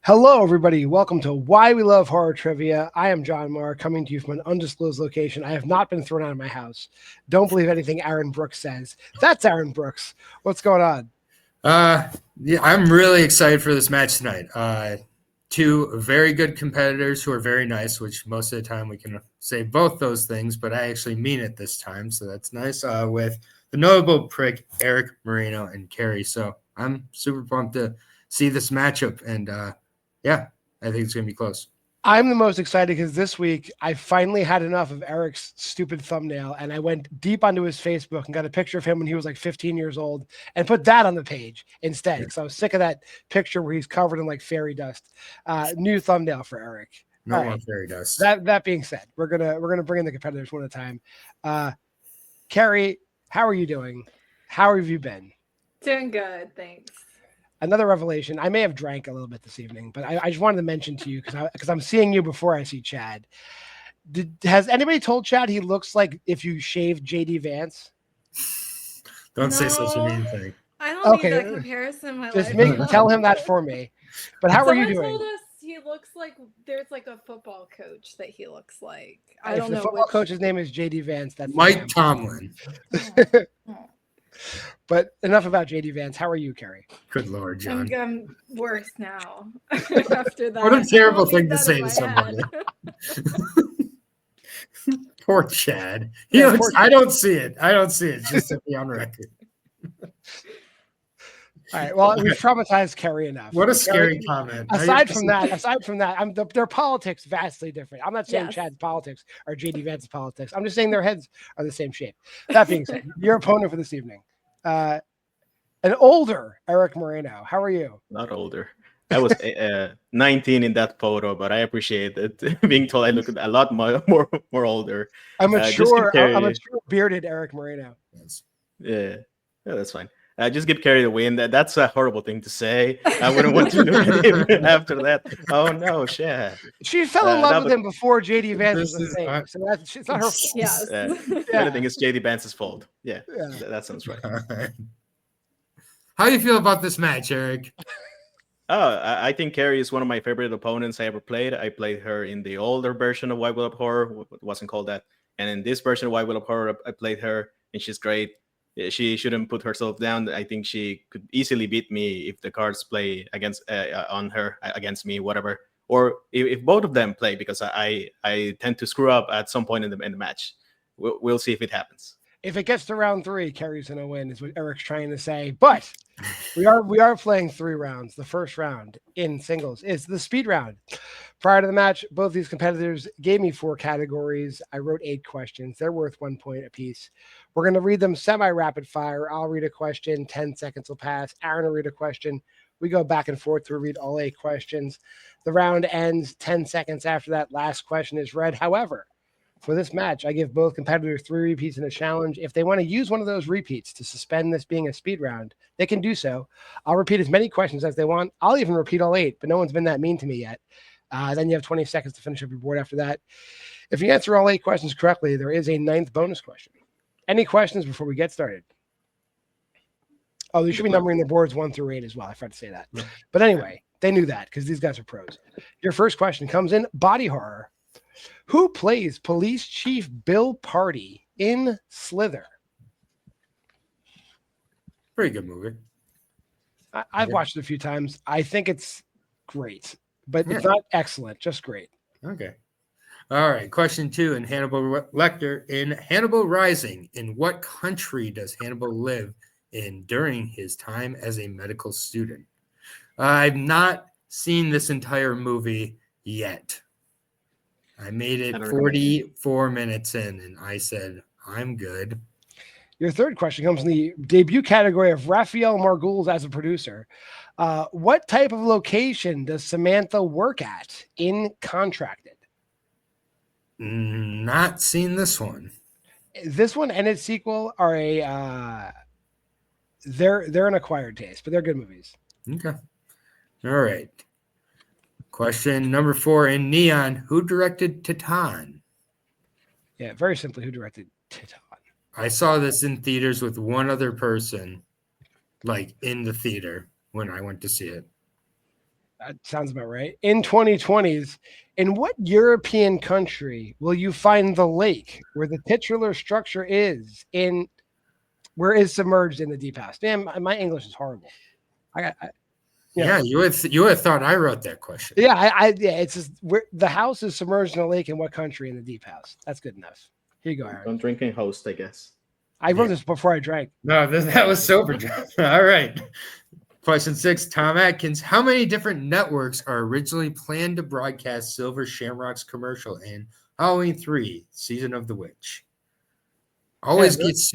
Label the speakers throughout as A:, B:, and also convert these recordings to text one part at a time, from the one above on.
A: Hello, everybody. Welcome to Why We Love Horror Trivia. I am JWMaher, coming to you from an undisclosed location. I have not been thrown out of my house. Don't believe anything Aaron Brooks says. That's Aaron Brooks. What's going on?
B: Yeah, I'm really excited for this match tonight. Two very good competitors who are very nice, which most of the time we can say both those things, but I actually mean it this time, so that's nice. With the notable prick Erick Moreno and Kerri, so I'm super pumped to see this matchup, and yeah, I think it's gonna be close.
A: I'm the most excited because this week I finally had enough of Eric's stupid thumbnail, and I went deep onto his Facebook and got a picture of him when he was like 15 years old and put that on the page instead because I was sick of that picture where he's covered in like fairy dust. New thumbnail for Eric.
B: No more fairy dust.
A: That being said, we're gonna bring in the competitors one at a time. Kerri, how are you doing? How have you been?
C: Doing good, thanks.
A: Another revelation. I may have drank a little bit this evening, but I just wanted to mention to you because I'm seeing you before I see Chad. Has anybody told Chad he looks like if you shaved JD Vance?
B: Don't say such a mean thing.
C: I don't need that comparison in my life.
A: Tell him that for me. But how are you doing?
C: Someone told us he looks like there's like a football coach that he looks like. I don't know.
A: If the football coach's name is JD Vance, that's
B: Mike Tomlin.
A: But enough about JD Vance. How are you, Kerri?
B: Good Lord, John.
C: I'm worse now. After that,
B: what a terrible thing to say to somebody. Poor Chad. I don't see it. Just to be on record.
A: All right. Well, we've traumatized Kerri enough.
B: What a scary comment.
A: Aside from that, their politics vastly different. I'm not saying Chad's politics or JD Vance's politics. I'm just saying their heads are the same shape. That being said, your opponent for this evening, an older Erick Moreno. How are you?
D: Not older. I was 19 in that photo, but I appreciate it being told I look a lot more older.
A: I'm mature bearded Erick Moreno.
D: Yeah, that's fine. Just give Kerri the win. That's a horrible thing to say. I wouldn't want to look at him after that. Oh no, Chad.
A: She fell in love with him before JD Vance was the thing. So it's not her fault.
C: Yes.
D: Anything is JD Vance's fault. Yeah. That sounds right.
B: How do you feel about this match, Eric?
D: Oh, I think Kerri is one of my favorite opponents I ever played. I played her in the older version of Why We Love Horror. It wasn't called that. And in this version of Why We Love Horror, I played her, and she's great. She shouldn't put herself down. I think she could easily beat me if the cards play against on her against me, whatever. Or if both of them play, because I tend to screw up at some point in the match. We'll see if it happens.
A: If it gets to round 3, Kerri's gonna win, is what Eric's trying to say. But we are playing 3 rounds. The first round in singles is the speed round. Prior to the match, both these competitors gave me 4 categories. I wrote 8 questions. They're worth 1 point apiece. We're gonna read them semi-rapid fire. I'll read a question. 10 seconds will pass. Aaron will read a question. We go back and forth to read all 8 questions. The round ends 10 seconds after that last question is read. However, for this match, I give both competitors 3 repeats and a challenge. If they want to use one of those repeats to suspend this being a speed round, they can do so. I'll repeat as many questions as they want. I'll even repeat all 8, but no one's been that mean to me yet. Then you have 20 seconds to finish up your board after that. If you answer all 8 questions correctly, there is a 9th bonus question. Any questions before we get started? Oh, they should be numbering the boards 1 through 8 as well. I forgot to say that. But anyway, they knew that because these guys are pros. Your first question comes in body horror. Who plays Police Chief Bill Party in Slither?
B: Pretty good movie.
A: I've watched it a few times. I think it's great, but it's not excellent, just great.
B: Okay. All right. Question 2 in Hannibal Lecter. In Hannibal Rising, in what country does Hannibal live in during his time as a medical student? I've not seen this entire movie yet. I made it 44 minutes in, and I said, I'm good.
A: Your third question comes in the debut category of Raphael Margules as a producer. What type of location does Samantha work at in Contracted?
B: Not seen this one.
A: This one and its sequel are they're an acquired taste, but they're good movies.
B: Okay. All right. Question number 4 in Neon. Who directed Titan?
A: Yeah, very simply, who directed Titan?
B: I saw this in theaters with one other person, like in the theater when I went to see it.
A: That sounds about right. In 2020s, in what European country will you find the lake where the titular structure is where is submerged in the deep past? Man, my English is horrible.
B: Yeah, you would have thought I wrote that question.
A: Yeah, it's just where the house is submerged in a lake in what country in the deep house. That's good enough. Here you go, Aaron.
D: Don't drink and host, I guess.
A: I wrote this before I drank.
B: No, that was sober. All right. Question 6, Tom Atkins. How many different networks are originally planned to broadcast Silver Shamrock's commercial in Halloween 3, Season of the Witch? Always gets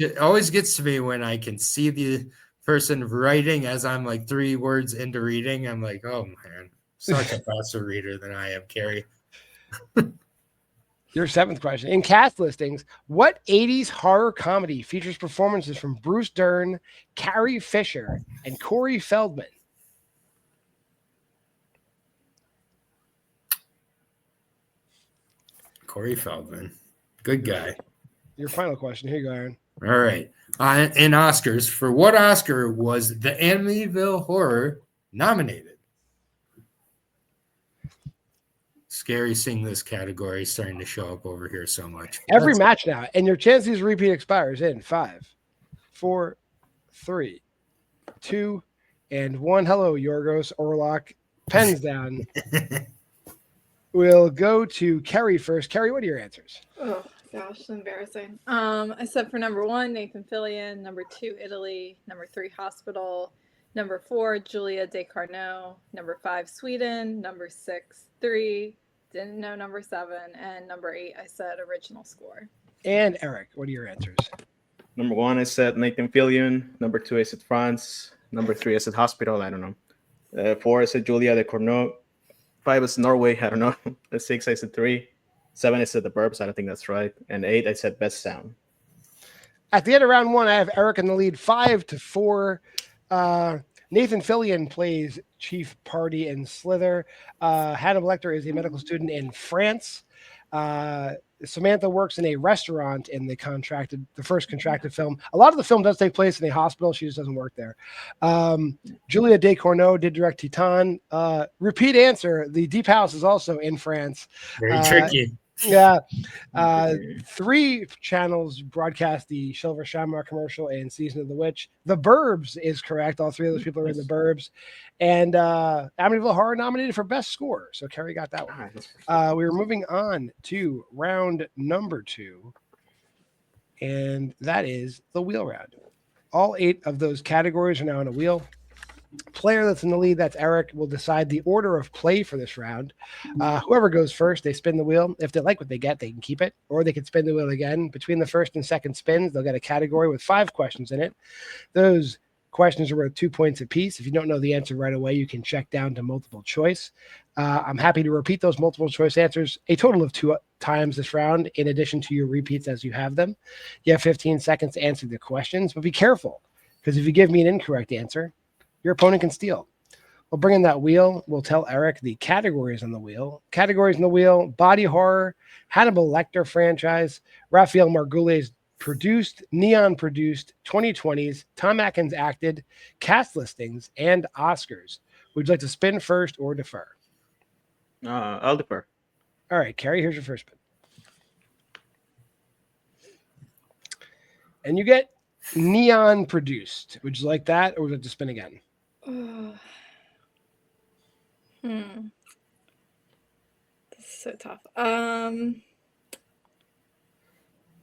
B: to me when I can see the person writing as I'm like 3 words into reading. I'm like, oh man, such a faster reader than I am, Kerri.
A: Your 7th question. In cast listings, what 80s horror comedy features performances from Bruce Dern, Carrie Fisher, and Corey Feldman?
B: Corey Feldman. Good guy.
A: Your final question. Here you go, Aaron.
B: All right. In Oscars, for what Oscar was the Amityville Horror nominated? Scary seeing this category starting to show up over here so much.
A: Every match now, and your chance of repeat expires in 5, 4, 3, 2, and 1. Hello, Yorgos Orlok. Pens down. We'll go to Kerri first. Kerri, what are your answers?
C: Oh gosh, embarrassing. I said for number 1, Nathan Fillion. Number 2, Italy. Number 3, Hospital. Number 4, Julia De Carno. Number 5, Sweden. Number 6, 3. Didn't know number 7. And number 8, I said original score.
A: And Eric, what are your answers?
D: Number 1, I said Nathan Fillion. Number 2, I said France. Number 3, I said Hospital. I don't know. 4, I said Julia de Corneau. 5 is Norway. I don't know. 6, I said 3. 7, I said The Burbs. I don't think that's right. And 8, I said Best Sound. At
A: the end of round 1, I have Eric in the lead 5-4. Nathan Fillion plays Chief Party in Slither. Hannibal Lecter is a medical student in France. Samantha works in a restaurant in the first contracted film. A lot of the film does take place in a hospital. She just doesn't work there. Julia De Corneau did direct Titan. Repeat answer. The Deep House is also in France.
B: Very tricky.
A: Yeah. 3 channels broadcast the Silver Shamrock commercial and Season of the Witch. The Burbs is correct. All 3 of those people are in The Burbs. And Amityville Horror nominated for Best Score. So Kerri got that one. We were moving on to round number 2. And that is the wheel round. All 8 of those categories are now on a wheel. Player that's in the lead, that's Eric, will decide the order of play for this round. Whoever goes first, they spin the wheel. If they like what they get, they can keep it, or they can spin the wheel again. Between the first and second spins, they'll get a category with 5 questions in it. Those questions are worth 2 points apiece. If you don't know the answer right away, you can check down to multiple choice. I'm happy to repeat those multiple choice answers a total of 2 times this round, in addition to your repeats as you have them. You have 15 seconds to answer the questions, but be careful, because if you give me an incorrect answer, your opponent can steal. We'll bring in that wheel. We'll tell Eric the categories on the wheel. Categories on the wheel: body horror, Hannibal Lecter franchise, Raphael Margulies produced, Neon produced, 2020s, Tom Atkins acted, cast listings, and Oscars. Would you like to spin first or defer?
D: I'll defer.
A: All right, Kerri, here's your first spin. And you get Neon produced. Would you like that, or would you like to spin again?
C: This is so tough.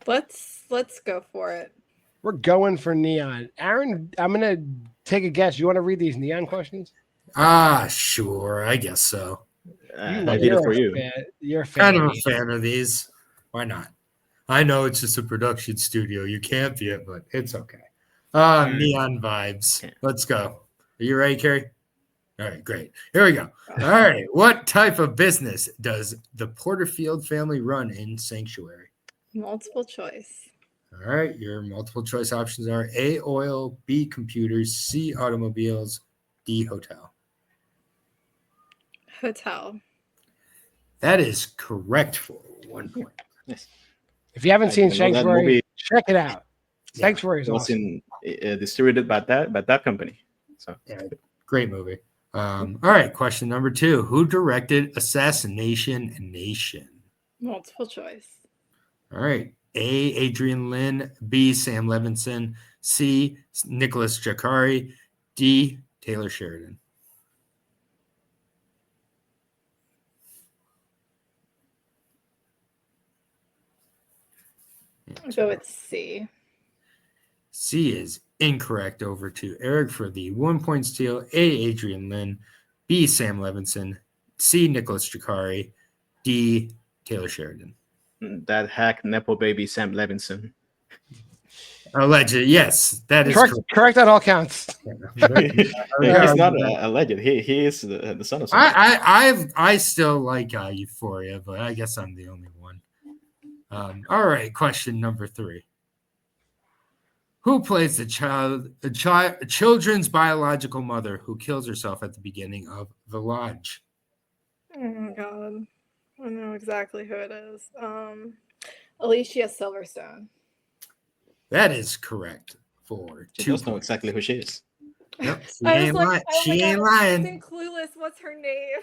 C: Let's go for it.
A: We're going for Neon. Aaron, I'm gonna take a guess. You want to read these Neon questions?
B: Sure. I guess so.
D: I did it for you.
A: You're a fan.
B: Kind of a fan of these. Why not? I know it's just a production studio. You can't be it, but it's okay. Neon vibes. Let's go. Are you ready, Kerri? All right, great. Here we go. All right. What type of business does the Porterfield family run in Sanctuary?
C: Multiple choice.
B: All right. Your multiple choice options are A, oil, B, computers, C, automobiles, D, hotel.
C: Hotel.
B: That is correct for 1 point.
D: Yes.
A: If you haven't seen
D: didn't know that
A: Sanctuary,
D: movie.
A: check it out.
B: Yeah.
A: Sanctuary is
D: It was
A: awesome.
D: distributed by that company. So
B: Yeah, great movie. All right, question number 2. Who directed Assassination Nation?
C: Multiple choice.
B: All right. A. Adrian Lin. B. Sam Levinson. C. Nicholas Jacari. D. Taylor Sheridan.
C: I'll go with C.
B: C is incorrect. Over to Eric for the 1-point steal. A. Adrian Lin. B. Sam Levinson. C. Nicholas Jacari. D. Taylor Sheridan.
D: That hack Nepo baby Sam Levinson.
B: Alleged. Yes, that is
A: Correct, correct on all counts.
D: He's not a legend. He is the son of someone.
B: I still like Euphoria, but I guess I'm the only one. All right, question number 3. Who plays the children's biological mother who kills herself at the beginning of The Lodge?
C: Oh my god. I know exactly who it is. Alicia Silverstone.
B: That is correct. For
D: She
B: 2
D: does know
B: points.
D: exactly who she is.
B: Yep, she
C: I was
B: ain't
C: like,
B: lying.
C: oh
B: She
C: my
B: ain't
C: god, I'm
B: lying.
C: clueless. What's her name?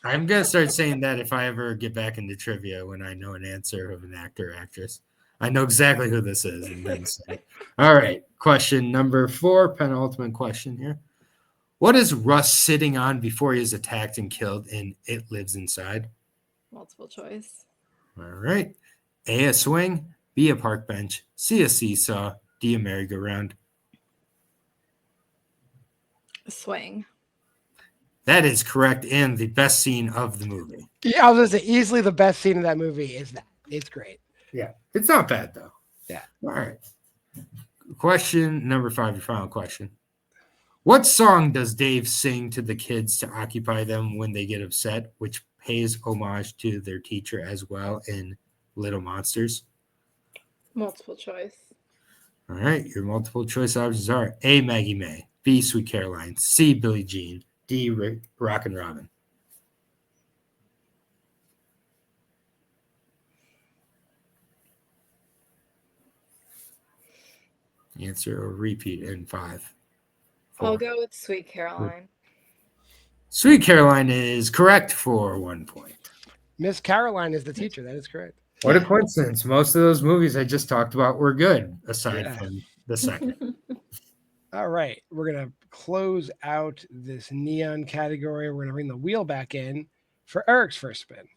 B: I'm gonna start saying that if I ever get back into trivia when I know an answer of an actor or actress. I know exactly who this is. And then say, all right, question number 4, penultimate question here. What is Russ sitting on before he is attacked and killed in It Lives Inside?
C: Multiple choice.
B: All right. A, a swing. B, a park bench. C, a seesaw. D, a merry-go-round.
C: A swing.
B: That is correct in the best scene of the movie.
A: Yeah, I was gonna say easily the best scene in that movie is that. It's great.
B: Yeah. It's not bad, though.
A: Yeah.
B: All right. Question number 5, your final question. What song does Dave sing to the kids to occupy them when they get upset, which pays homage to their teacher as well in Little Monsters?
C: Multiple choice.
B: All right. Your multiple choice options are A, Maggie May. B, Sweet Caroline. C, Billie Jean. D, Rockin' Robin. Answer or repeat in 5. 4.
C: I'll go with Sweet Caroline.
B: Sweet Caroline is correct for 1 point.
A: Miss Caroline is the teacher. That is correct.
B: What a coincidence. Most of those movies I just talked about were good, aside
A: Yeah.
B: from the second.
A: All right. We're going to close out this neon category. We're going to bring the wheel back in for Eric's first spin.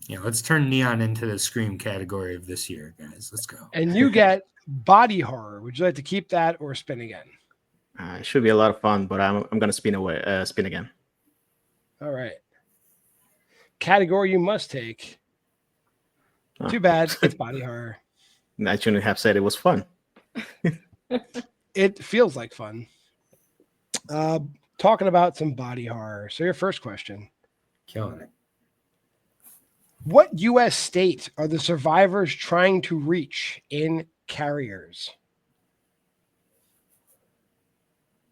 B: Yeah, let's turn neon into the Scream category of this year, guys. Let's go.
A: And you get body horror. Would you like to keep that or spin again?
D: It should be a lot of fun, but I'm gonna spin again.
A: All right. Category you must take.
D: Oh.
A: Too bad. It's body horror.
D: I shouldn't have said it was fun.
A: It feels like fun. Talking about some body horror. So your first question.
B: Killing it.
A: What U.S. state are the survivors trying to reach in Carriers?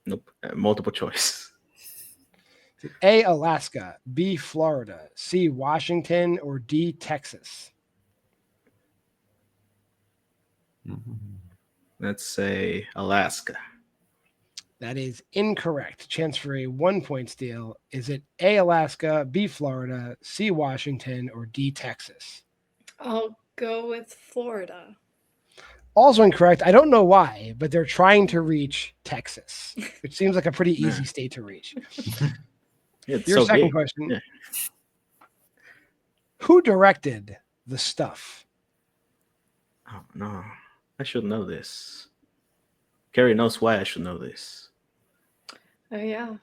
D: Nope. Multiple choice.
A: A, Alaska. B, Florida. C, Washington. Or D, Texas?
D: Let's say Alaska.
A: That is incorrect. Chance for a 1-point steal. Is it A, Alaska, B, Florida, C, Washington, or D, Texas?
C: I'll go with Florida.
A: Also incorrect. I don't know why, but they're trying to reach Texas, which seems like a pretty easy state to reach.
D: It's
A: Your
D: so
A: second
D: big.
A: question.
D: Yeah.
A: Who directed The Stuff?
D: Oh no, I should know this. Kerri knows why I should know this.
C: Oh yeah.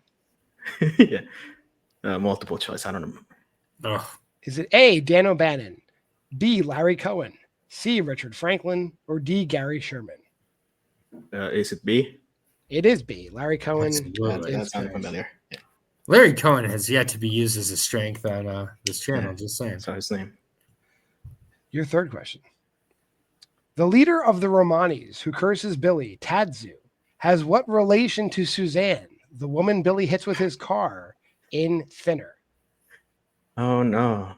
D: Yeah. Multiple choice. I don't remember.
B: Oh,
A: Is it A, Dan O'Bannon, B, Larry Cohen, C, Richard Franklin, or D, Gary Sherman?
D: Is it B?
A: It is B, Larry Cohen.
B: Absolutely.
D: That sounds familiar. Yeah.
B: Larry Cohen has yet to be used as a strength on this channel. Just saying.
D: That's his name.
A: Your third question. The leader of the Romanis who curses Billy, Tadzu, has what relation to Suzanne, the woman Billy hits with his car in Thinner?
D: Oh no.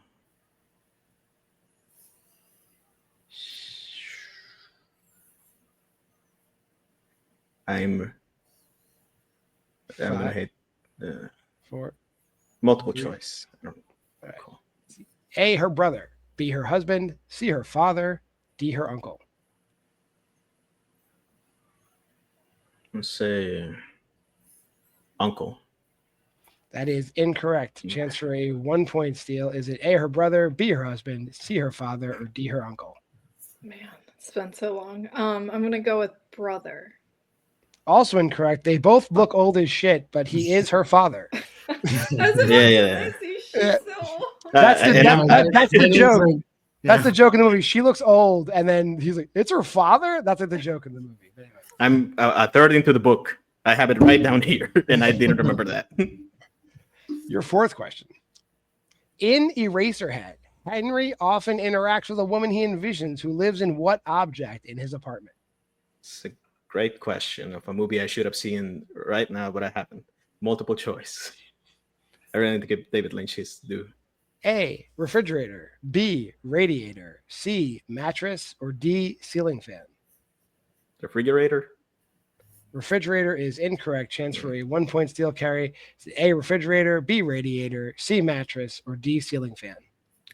D: I'm gonna
A: 5,
D: hit
A: 4.
D: multiple
A: Three.
D: choice.
A: Right.
D: Cool.
A: A, her brother. B, her husband. C, her father. D, her uncle.
D: Let's say uncle.
A: That is incorrect. Chance for a 1-point steal. Is it A, her brother, B, her husband, C, her father, or D, her uncle?
C: Man, it's been so long. I'm gonna go with brother.
A: Also incorrect. They both look old as shit, but he is her father.
C: I was about to
D: Yeah.
C: say, she's
A: Yeah.
C: so old.
A: That's the,
D: and
A: that's the
B: It is
A: joke.
B: like-
A: That's
B: yeah.
A: the joke in the movie. She looks old, and then he's like, "It's her father." That's like the joke in the movie. But anyway.
D: I'm a third into the book. I have it right down here, and I didn't remember that.
A: Your fourth question. In Eraserhead, Henry often interacts with a woman he envisions who lives in what object in his apartment?
D: It's a great question of a movie I should have seen right now, but I haven't. Multiple choice. I really need to give David Lynch his due.
A: A, refrigerator. B, radiator. C, mattress. Or D, ceiling fan.
D: Refrigerator.
A: Refrigerator is incorrect. Chance for a 1-point steal carry. A, refrigerator. B, radiator. C, mattress. Or D, ceiling fan.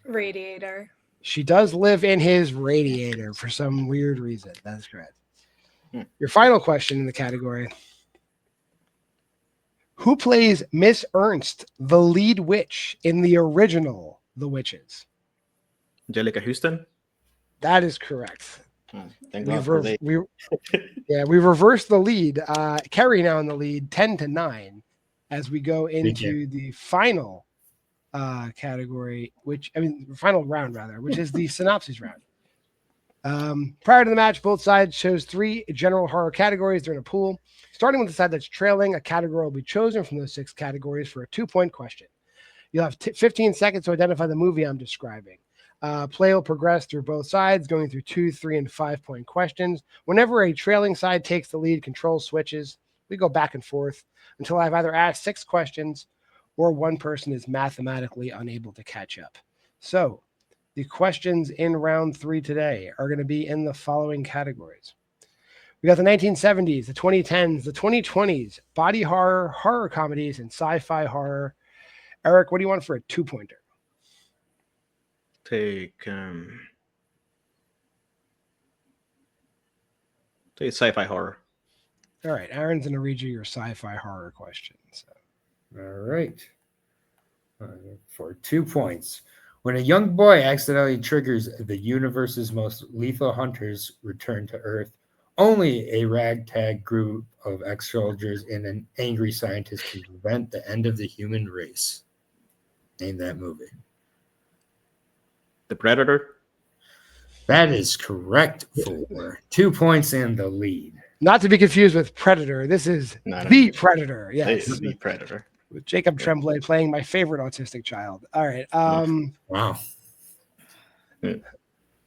C: Radiator.
A: She does live in his radiator for some weird reason. That is correct.
D: Hmm.
A: Your final question in the category. Who plays Miss Ernst, the lead witch, in the original The Witches?
D: Angelica Houston.
A: That is correct.
D: Thank God for they.
A: We reversed the lead. Kerri now in the lead, 10-9, as we go into the final category, final round rather, which is the synopsis round. Prior to the match, both sides chose 3 general horror categories. They're in a pool. Starting with the side that's trailing, a category will be chosen from those 6 categories for a 2-point question. You'll have 15 seconds to identify the movie I'm describing. Play will progress through both sides, going through 2, 3, and 5-point questions. Whenever a trailing side takes the lead, control switches. We go back and forth until I've either asked 6 questions or one person is mathematically unable to catch up. So the questions in round 3 today are going to be in the following categories. We got the 1970s, the 2010s, the 2020s, body horror, horror comedies, and sci-fi horror. Eric, what do you want for a 2-pointer?
D: Take sci-fi horror.
A: All right, Aaron's going to read you your sci-fi horror questions.
B: All right. For 2 points. When a young boy accidentally triggers the universe's most lethal hunters return to Earth, only a ragtag group of ex-soldiers and an angry scientist can prevent the end of the human race. Name that movie.
D: The Predator.
B: That is correct for 2 points in the lead.
A: Not to be confused with Predator. This is
D: No.
A: The Predator.
D: Yes,
A: Yes.
D: the Predator.
A: With Jacob Tremblay playing my favorite autistic child. All right.
B: Wow.
A: I'm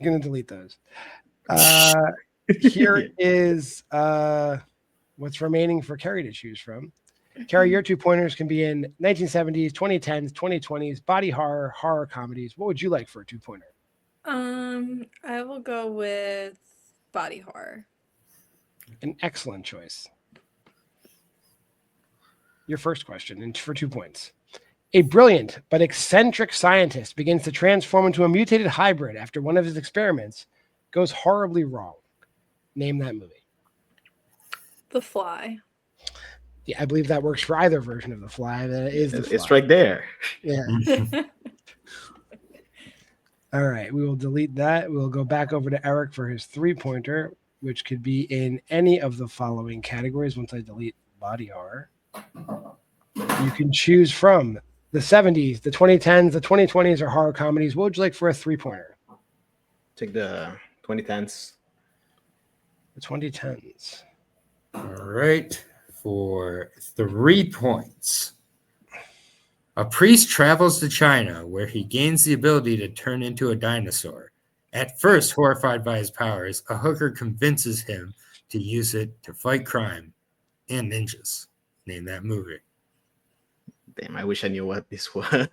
A: going to delete those. Here is what's remaining for Kerri to choose from. Kerri, your 2 pointers can be in 1970s, 2010s, 2020s, body horror, horror comedies. What would you like for a 2-pointer?
C: I will go with body horror.
A: An excellent choice. Your first question, and for 2 points. A brilliant but eccentric scientist begins to transform into a mutated hybrid after one of his experiments goes horribly wrong. Name that movie.
C: The Fly.
A: Yeah, I believe that works for either version of The Fly. That is The Fly.
D: It's right there.
A: Yeah. All right, we will delete that. We'll go back over to Eric for his 3-pointer, which could be in any of the following categories once I delete body horror. You can choose from the 70s, the 2010s, the 2020s, or horror comedies. What would you like for a 3-pointer?
D: Take the 2010s.
A: The 2010s.
B: All right. For 3 points. A priest travels to China where he gains the ability to turn into a dinosaur. At first, horrified by his powers, a hooker convinces him to use it to fight crime and ninjas. Name that movie.
D: Damn, I wish I knew what this was.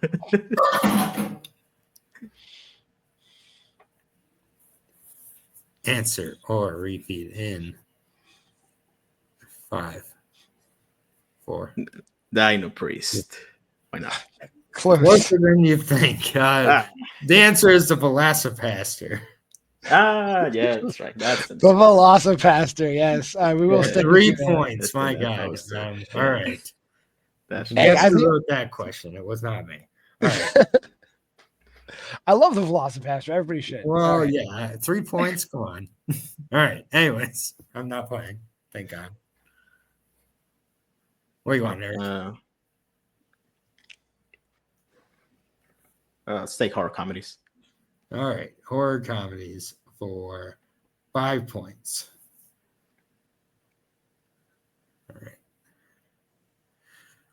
B: Answer or repeat in 5, 4.
D: Dino Priest. Why not?
A: Close.
B: Closer than you think.
D: Ah.
B: The answer is the Velocipaster.
D: Yeah, that's right. That's
A: The Velocipaster, yes. We will
B: Yeah,
A: stick
B: 3
A: with you.
B: points.
D: That's
B: My
D: the
B: God.
D: poster.
B: All right.
D: That's
A: Hey,
B: Guess who wrote that question? It was not me. All right.
A: I love the Velocipaster. Everybody should.
B: Well,
A: All right.
B: yeah, 3 points. Come on. All right. Anyways, I'm not playing. Thank God. What do you want, Eric?
D: Let's take horror comedies.
B: All right. Horror comedies for 5 points. All right.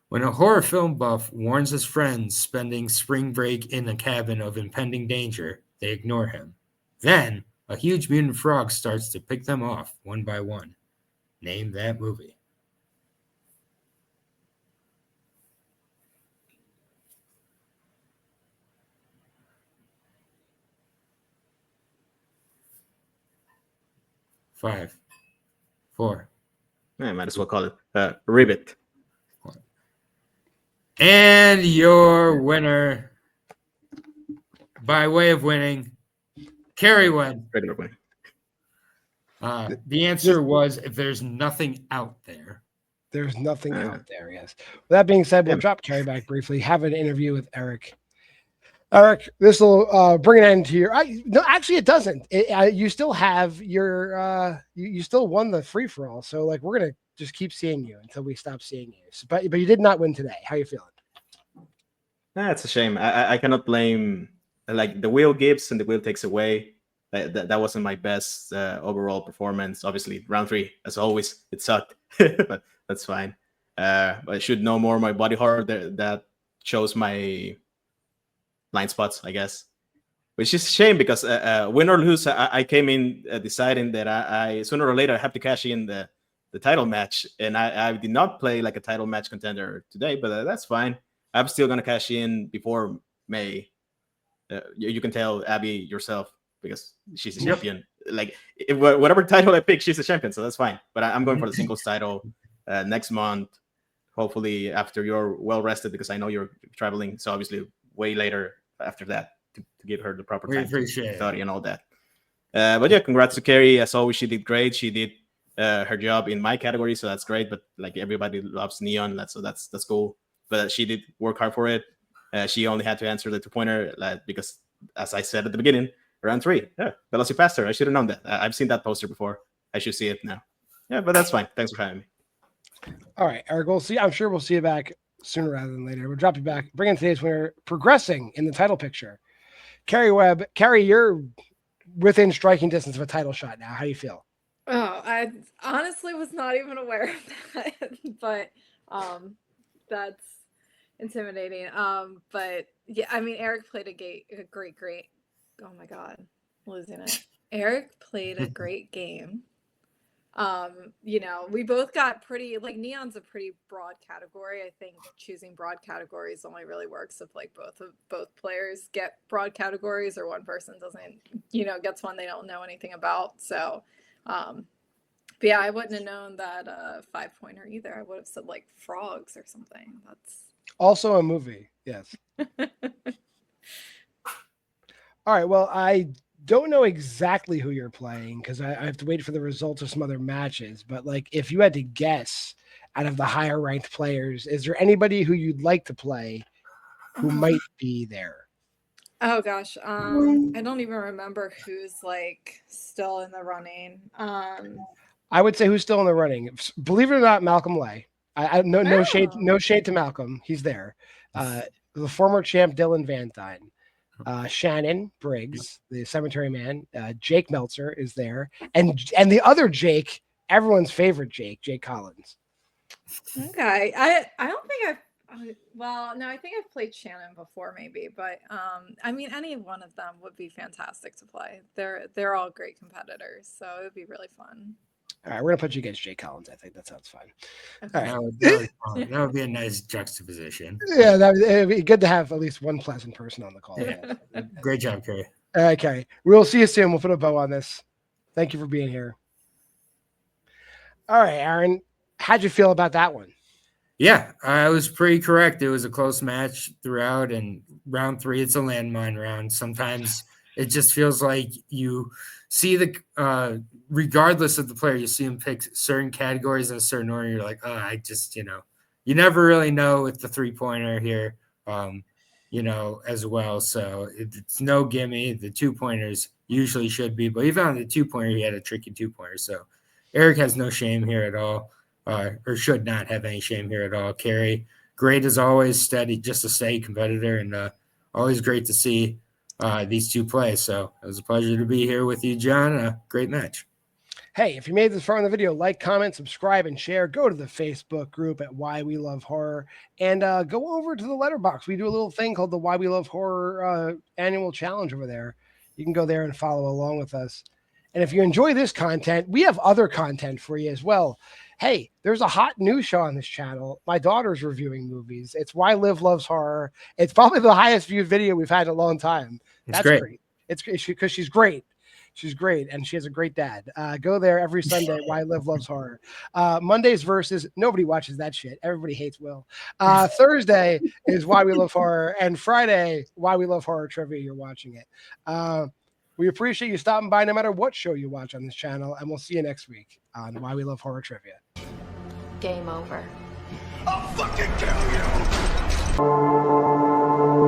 B: When a horror film buff warns his friends spending spring break in a cabin of impending danger, they ignore him. Then, a huge mutant frog starts to pick them off one by one. Name that movie. Five, 4.
D: I might as well call it Ribbit.
B: And your winner, by way of winning, Kerri Webb.
D: Regular win.
B: The answer was if there's nothing out there.
A: There's nothing out there, yes. With that being said, we'll drop Kerri back briefly, have an interview with Eric. Eric, this will bring an end to your. No, actually, it doesn't. You still have your. You still won the free for all. So, like, we're gonna just keep seeing you until we stop seeing you. So, but you did not win today. How you feeling?
D: That's a shame. I cannot blame. Like, the wheel gives and the wheel takes away. That wasn't my best overall performance. Obviously, round 3, as always, it sucked, but that's fine. I should know more my body horror. That shows my blind spots, I guess, which is a shame because win or lose, I came in deciding that I sooner or later have to cash in the title match, and I did not play like a title match contender today, but that's fine. I'm still gonna cash in before May. You can tell Abby yourself because she's a champion. Like, whatever title I pick, she's a champion, so that's fine. But I'm going for the singles title next month, hopefully after you're well rested, because I know you're traveling, so obviously way later after that to give her the proper time to study and all that. But yeah, congrats to Kerri. As always, she did great. She did her job in my category, so that's great. But like, everybody loves Neon, so that's cool. But she did work hard for it. She only had to answer the 2-pointer because, as I said at the beginning, round 3, Velocipaster. I should have known that. I've seen that poster before. I should see it now. Yeah, but that's fine. Thanks for having me.
A: All right, Eric. We'll see. I'm sure we'll see you back sooner rather than later. We'll drop you back. Bring in today's winner, progressing in the title picture, Kerri Webb. Kerri, you're within striking distance of a title shot now. How do you feel?
C: Oh, I honestly was not even aware of that, but that's intimidating. But yeah, I mean, Eric played a great. Oh my God, losing it. Eric played a great game. We both got pretty, like, Neon's a pretty broad category. I think choosing broad categories only really works if like both players get broad categories, or one person doesn't, gets one they don't know anything about. So, but yeah, I wouldn't have known that 5-pointer either. I would have said like frogs or something. That's
A: also a movie. Yes. All right. Well, I don't know exactly who you're playing because I have to wait for the results of some other matches. But like, if you had to guess out of the higher ranked players, is there anybody who you'd like to play who might be there?
C: Oh gosh, I don't even remember who's like still in the running.
A: I would say who's still in the running. Believe it or not, Malcolm Lay. No shade to Malcolm. He's there. The former champ Dylan Van Dyne. Shannon Briggs, the Cemetery Man, Jake Meltzer is there, and the other Jake, everyone's favorite Jake Collins.
C: Okay, I don't think I think I've played Shannon before, maybe, but I mean, any one of them would be fantastic to play. They're all great competitors, so it would be really fun.
A: All right, we're gonna put you against Jake Collins. I think that sounds fine.
C: Okay.
A: All right.
B: That would be a nice juxtaposition.
A: Yeah, it'd be good to have at least one pleasant person on the call.
B: Yeah. Great job, Kerri.
A: All right, Kerri. We'll see you soon. We'll put a bow on this. Thank you for being here. All right, Aaron. How'd you feel about that one?
B: Yeah, I was pretty correct. It was a close match throughout, and round 3, it's a landmine round. Sometimes it just feels like you see regardless of the player, you see them pick certain categories in a certain order. You're like, I just, you never really know with the 3-pointer here, as well. So it's no gimme. The 2-pointers usually should be, but even on the 2-pointer, he had a tricky 2-pointer. So Erick has no shame here at all. Or should not have any shame here at all. Kerri, great as always, just a steady competitor, and always great to see these two play. So it was a pleasure to be here with you, John. A great match.
A: Hey, if you made this far in the video, like, comment, subscribe, and share. Go to the Facebook group at Why We Love Horror, and go over to the Letterboxd. We do a little thing called the Why We Love Horror annual challenge over there. You can go there and follow along with us. And if you enjoy this content, we have other content for you as well. Hey, there's a hot new show on this channel. My daughter's reviewing movies. It's Why Liv Loves Horror. It's probably the highest viewed video we've had in a long time. That's great. It's because she's great. She's great, and she has a great dad. Go there every Sunday. Why Liv Loves Horror. Mondays versus nobody watches that shit. Everybody hates Will. Thursday is Why We Love Horror, and Friday Why We Love Horror Trivia. You're watching it. We appreciate you stopping by no matter what show you watch on this channel, and we'll see you next week on Why We Love Horror Trivia.
E: Game over.
F: I'll fucking kill you!